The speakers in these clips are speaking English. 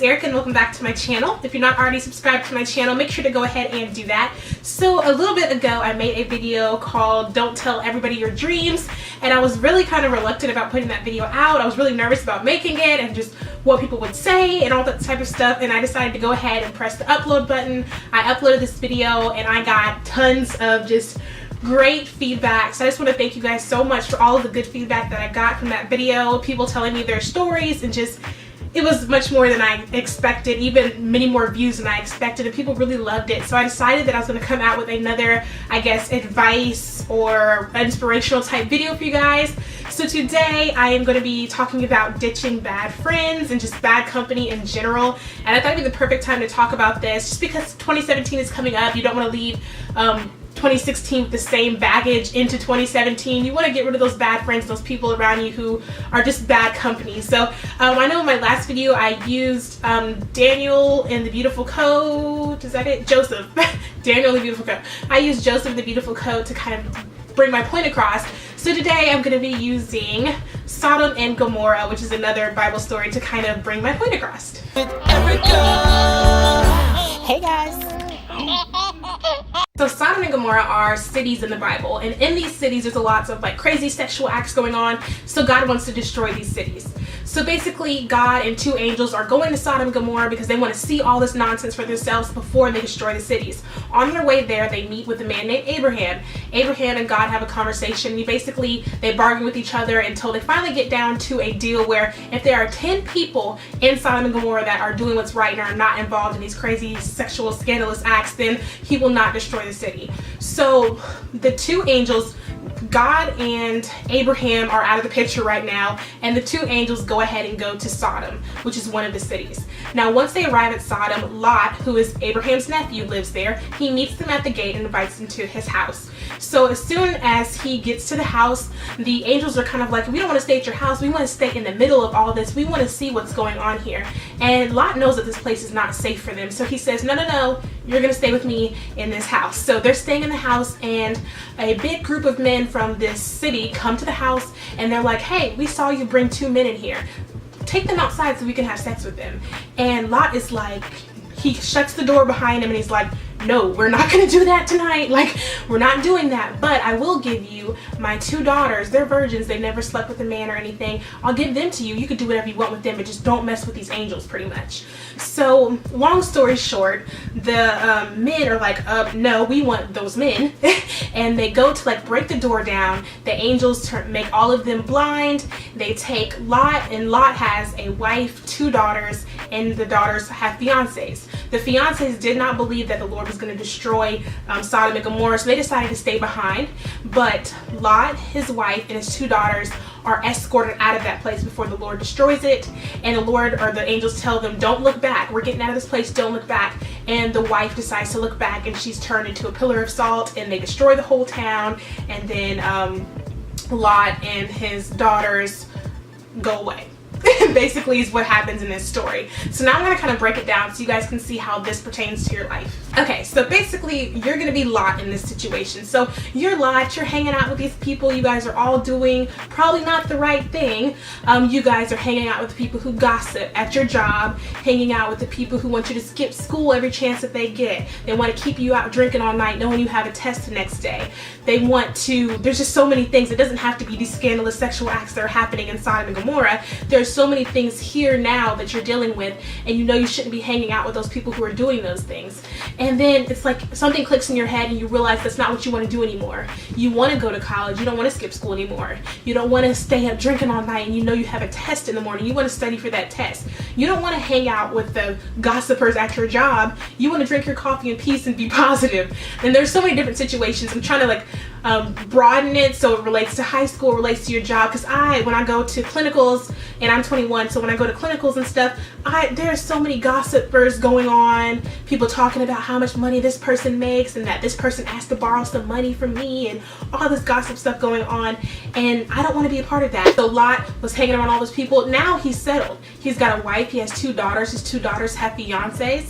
it's Erica and welcome back to my channel. If you're not already subscribed to my channel, make sure to go ahead and do that. So a little bit ago I made a video called Don't Tell Everybody Your Dreams, and I was really kind of reluctant about putting that video out. I was really nervous about making it and just what people would say and all that type of stuff, and I decided to go ahead and press the upload button. I uploaded this video and I got tons of just great feedback. So I just want to thank you guys so much for all of the good feedback that I got from that video. People telling me their stories, and just it was much more than I expected, even many more views than I expected, and people really loved it. So I decided that I was going to come out with another, I guess, advice or inspirational type video for you guys. So today I am going to be talking about ditching bad friends and just bad company in general, and I thought it'd be the perfect time to talk about this just because 2017 is coming up. You don't want to leave 2016 with the same baggage into 2017. You want to get rid of those bad friends, those people around you who are just bad company. So I know in my last video I used Daniel in the Beautiful Code. Is that it? Joseph. Daniel in the Beautiful Code. I used Joseph in the Beautiful Code to kind of bring my point across. So today I'm going to be using Sodom and Gomorrah, which is another Bible story, to kind of bring my point across. Hey guys. So Sodom and Gomorrah are cities in the Bible, and in these cities there's a lot of like crazy sexual acts going on, so God wants to destroy these cities. So basically God and two angels are going to Sodom and Gomorrah because they want to see all this nonsense for themselves before they destroy the cities. On their way there they meet with a man named Abraham. Abraham and God have a conversation. They bargain with each other until they finally get down to a deal where if there are 10 people in Sodom and Gomorrah that are doing what's right and are not involved in these crazy sexual scandalous acts, then he will not destroy the city. So the two angels, God and Abraham, are out of the picture right now, and the two angels go ahead and go to Sodom, which is one of the cities. Now once they arrive at Sodom, Lot, who is Abraham's nephew, lives there. He meets them at the gate and invites them to his house. So as soon as he gets to the house, the angels are kind of like, we don't want to stay at your house, we want to stay in the middle of all this, we want to see what's going on here. And Lot knows that this place is not safe for them, so he says, no, you're gonna stay with me in this house. So they're staying in the house, and a big group of men from this city come to the house, and they're like, hey, we saw you bring two men in here, take them outside so we can have sex with them. And Lot is like, he shuts the door behind him and he's like, no, we're not gonna do that tonight. Like, we're not doing that, but I will give you my two daughters. They're virgins, they never slept with a man or anything. I'll give them to you. You can do whatever you want with them, but just don't mess with these angels, pretty much. So long story short, the men are like, no, we want those men. And they go to like break the door down. The angels make all of them blind. They take Lot, and Lot has a wife, two daughters, and the daughters have fiancés. The fiancés did not believe that the Lord was going to destroy Sodom and Gomorrah, so they decided to stay behind. But Lot, his wife, and his two daughters are escorted out of that place before the Lord destroys it. And the Lord, or the angels, tell them, don't look back, we're getting out of this place, don't look back. And the wife decides to look back, and she's turned into a pillar of salt, and they destroy the whole town. And then Lot and his daughters go away. Basically is what happens in this story. So now I'm going to kind of break it down so you guys can see how this pertains to your life. Okay, so basically you're going to be Lot in this situation. So you're Lot, you're hanging out with these people, you guys are all doing probably not the right thing. You guys are hanging out with the people who gossip at your job, hanging out with the people who want you to skip school every chance that they get. They want to keep you out drinking all night knowing you have a test the next day. They want to, there's just so many things. It doesn't have to be these scandalous sexual acts that are happening in Sodom and Gomorrah. There's so many things here now that you're dealing with, and you know you shouldn't be hanging out with those people who are doing those things. And then it's like something clicks in your head and you realize that's not what you want to do anymore. You want to go to college, you don't want to skip school anymore. You don't want to stay up drinking all night, and you know you have a test in the morning, you want to study for that test. You don't want to hang out with the gossipers at your job, you want to drink your coffee in peace and be positive. And there's so many different situations. I'm trying to like broaden it so it relates to high school, relates to your job, because when I go to clinicals, and I'm 21, so when I go to clinicals and stuff, there's so many gossipers going on, people talking about how much money this person makes and that this person asked to borrow some money from me, and all this gossip stuff going on, and I don't want to be a part of that. So Lot was hanging around all those people. Now he's settled. He's got a wife, he has two daughters, his two daughters have fiancés,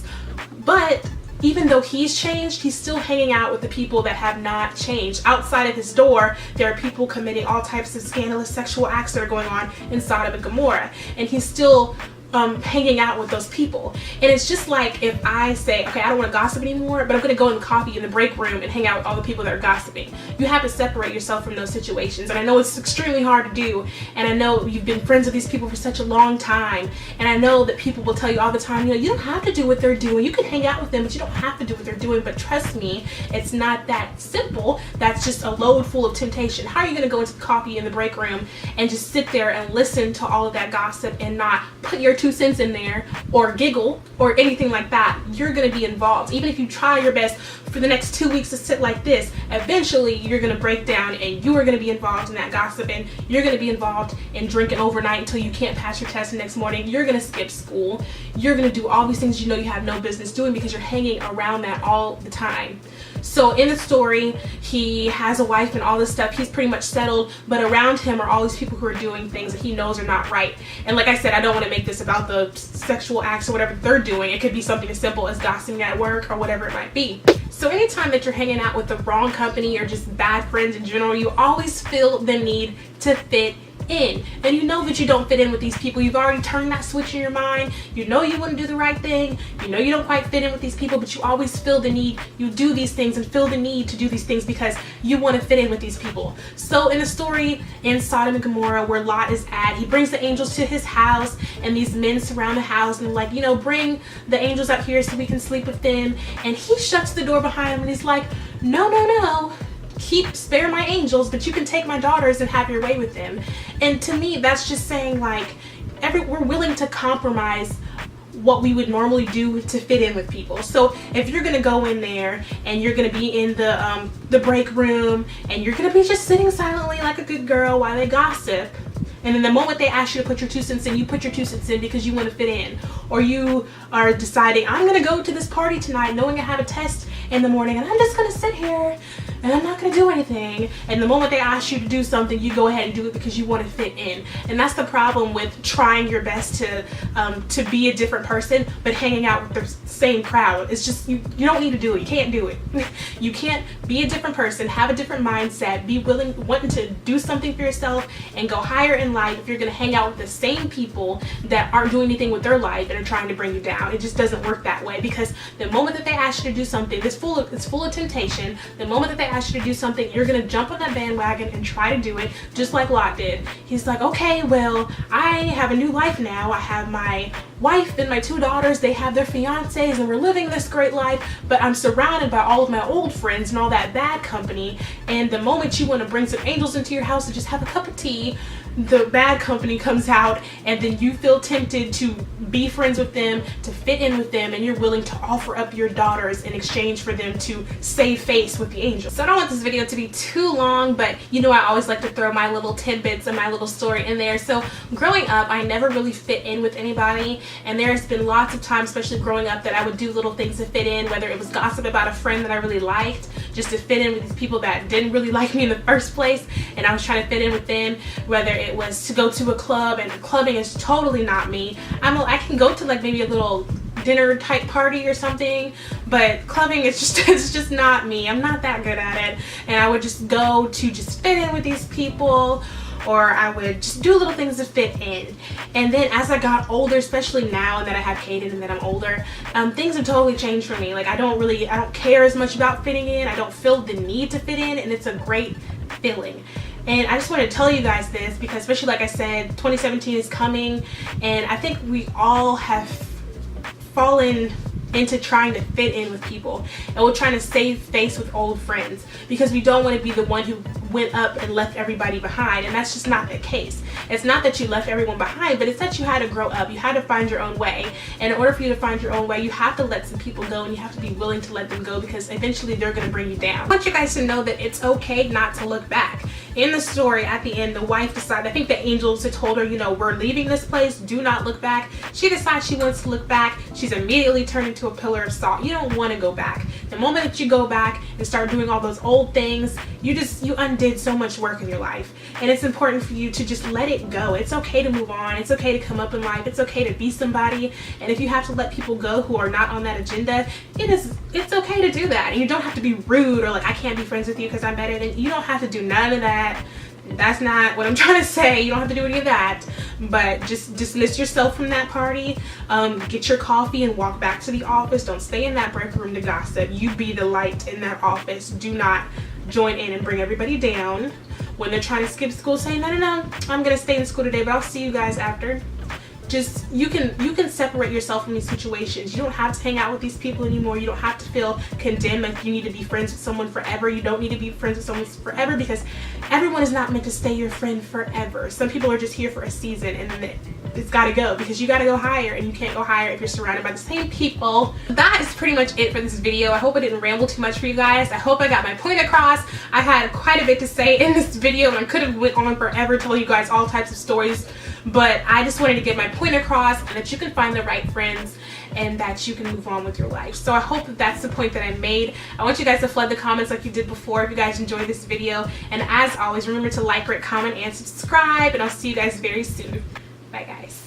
but even though he's changed, he's still hanging out with the people that have not changed. Outside of his door, there are people committing all types of scandalous sexual acts that are going on in Sodom and Gomorrah, and he's still hanging out with those people. And it's just like if I say, okay, I don't want to gossip anymore, but I'm going to go in the coffee in the break room and hang out with all the people that are gossiping. You have to separate yourself from those situations. And I know it's extremely hard to do, and I know you've been friends with these people for such a long time, and I know that people will tell you all the time, you know, you don't have to do what they're doing. You can hang out with them, but you don't have to do what they're doing. But trust me, it's not that simple. That's just a load full of temptation. How are you going to go into the coffee in the break room and just sit there and listen to all of that gossip and not put your 2 cents in there or giggle or anything like that? You're going to be involved. Even if you try your best for the next 2 weeks to sit like this, eventually you're going to break down and you are going to be involved in that gossip, and you're going to be involved in drinking overnight until you can't pass your test the next morning. You're going to skip school. You're going to do all these things you know you have no business doing because you're hanging around that all the time. So in the story, he has a wife and all this stuff. He's pretty much settled, but around him are all these people who are doing things that he knows are not right. And like I said, I don't want to make this about the sexual acts or whatever they're doing. It could be something as simple as gossiping at work or whatever it might be. So anytime that you're hanging out with the wrong company or just bad friends in general, you always feel the need to fit in. And you know that you don't fit in with these people. You've already turned that switch in your mind. You know you want to do the right thing. You know you don't quite fit in with these people, but you always feel the need. You do these things and feel the need to do these things because you want to fit in with these people. So in the story in Sodom and Gomorrah, where Lot is at, he brings the angels to his house, and these men surround the house and like, you know, bring the angels out here so we can sleep with them. And he shuts the door behind him and he's like, no, no, no. Spare my angels, but you can take my daughters and have your way with them. And to me, that's just saying like, we're willing to compromise what we would normally do to fit in with people. So if you're gonna go in there and you're gonna be in the break room and you're gonna be just sitting silently like a good girl while they gossip, and then the moment they ask you to put your 2 cents in, you put your 2 cents in because you want to fit in. Or you are deciding, I'm going to go to this party tonight knowing I have a test in the morning and I'm just going to sit here and I'm not going to do anything. And the moment they ask you to do something, you go ahead and do it because you want to fit in. And that's the problem with trying your best to be a different person but hanging out with the same crowd. It's just, you don't need to do it. You can't do it. You can't be a different person, have a different mindset, be wanting to do something for yourself and go higher in life if you're going to hang out with the same people that aren't doing anything with their life and are trying to bring you down. It just doesn't work that way, because the moment that they ask you to do something, it's full of temptation. The moment that they ask you to do something, you're going to jump on that bandwagon and try to do it just like Lot did. He's like, okay, well, I have a new life now. I have my wife and my 2 daughters. They have their fiancés and we're living this great life, but I'm surrounded by all of my old friends and all that bad company. And the moment you want to bring some angels into your house and just have a cup of tea, the bad company comes out, and then you feel tempted to be friends with them, to fit in with them, and you're willing to offer up your daughters in exchange for them to save face with the angels. So I don't want this video to be too long, but you know I always like to throw my little tidbits and my little story in there. So growing up, I never really fit in with anybody, and there's been lots of times, especially growing up, that I would do little things to fit in, whether it was gossip about a friend that I really liked, just to fit in with these people that didn't really like me in the first place, and I was trying to fit in with them, whether it was to go to a club, and clubbing is totally not me. I can go to like maybe a little dinner type party or something, but clubbing is just it's just not me. I'm not that good at it, and I would just go to just fit in with these people, or I would just do little things to fit in. And then as I got older, especially now that I have Kaden and that I'm older, things have totally changed for me. Like I don't care as much about fitting in. I don't feel the need to fit in, and it's a great feeling. And I just want to tell you guys this because, especially like I said, 2017 is coming, and I think we all have fallen into trying to fit in with people, and we're trying to save face with old friends because we don't want to be the one who went up and left everybody behind. And that's just not the case. It's not that you left everyone behind, but it's that you had to grow up. You had to find your own way, and in order for you to find your own way, you have to let some people go, and you have to be willing to let them go because eventually they're going to bring you down. I want you guys to know that it's okay not to look back. In the story, at the end, the wife decided, I think the angels had told her, you know, we're leaving this place, do not look back. She decides she wants to look back. She's immediately turned into a pillar of salt. You don't want to go back. The moment that you go back and start doing all those old things, you undid so much work in your life. And it's important for you to just let it go. It's okay to move on. It's okay to come up in life. It's okay to be somebody. And if you have to let people go who are not on that agenda, it's okay to do that. And you don't have to be rude or like, I can't be friends with you because I'm better than you. You don't have to do none of that. That's not what I'm trying to say. You don't have to do any of that, but just dismiss yourself from that party. Get your coffee and walk back to the office. Don't stay in that break room to gossip. You be the light in that office. Do not join in and bring everybody down when they're trying to skip school. Say, no, I'm gonna stay in school today, but I'll see you guys after. Just, you can separate yourself from these situations. You don't have to hang out with these people anymore. You don't have to feel condemned like you need to be friends with someone forever. You don't need to be friends with someone forever, because everyone is not meant to stay your friend forever. Some people are just here for a season, and then it's gotta go, because you gotta go higher, and you can't go higher if you're surrounded by the same people. That is pretty much it for this video. I hope I didn't ramble too much for you guys. I hope I got my point across. I had quite a bit to say in this video, and I could have went on forever telling you guys all types of stories, but I just wanted to get my point across, and that you can find the right friends and that you can move on with your life. So I hope that that's the point that I made. I want you guys to flood the comments like you did before if you guys enjoyed this video, and as always, remember to like, rate, comment, and subscribe, and I'll see you guys very soon. Bye guys.